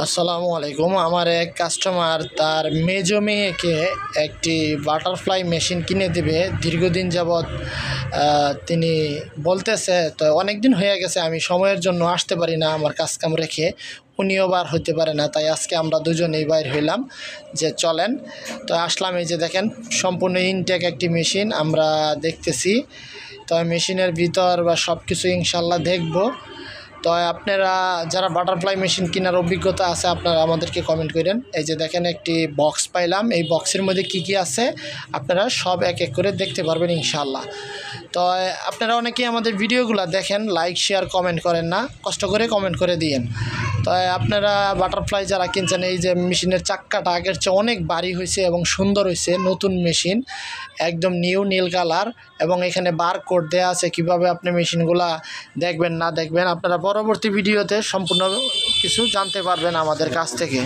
আসসালামু আলাইকুম। আমার এক কাস্টমার তার মেজো মেয়েকে একটি বাটারফ্লাই মেশিন কিনে দেবে দীর্ঘদিন যাবৎ তিনি বলতেছে। তো অনেক দিন হয়ে গেছে, আমি সময়ের জন্য আসতে পারি না আমার কাজকাম রেখে, উনিও বার হতে পারে না, তাই আজকে আমরা দুজনেই বাইর হইলাম যে চলেন। তো আসলাম, এই যে দেখেন সম্পূর্ণ ইনটেক একটি মেশিন আমরা দেখতেছি। তো মেশিনের ভিতর বা সব কিছু ইনশাল্লাহ দেখব। তো আপনারা যারা বাটারফ্লাই মেশিন কেনার অভিজ্ঞতা আছে আপনারা আমাদেরকে কমেন্ট করেন। এই যে দেখেন একটি বক্স পাইলাম, এই বক্সের মধ্যে কি কি আছে আপনারা সব এক এক করে দেখতে পারবেন ইনশাল্লাহ। তো আপনারা অনেকেই আমাদের ভিডিওগুলো দেখেন, লাইক শেয়ার কমেন্ট করেন না, কষ্ট করে কমেন্ট করে দিয়েন। তো আপনারা বাটারফ্লাই যারা কিনছেন, এই যে মেশিনের চাক্কাটা আগের চেয়ে অনেক ভারী হয়েছে এবং সুন্দর হয়েছে, নতুন মেশিন একদম নিউ নীল কালার, এবং এখানে বারকোড দেওয়া আছে কিভাবে আপনি মেশিনগুলা দেখবেন না দেখবেন। আপনারা পরবর্তী ভিডিওতে সম্পূর্ণ কিছু জানতে পারবেন আমাদের কাছ থেকে।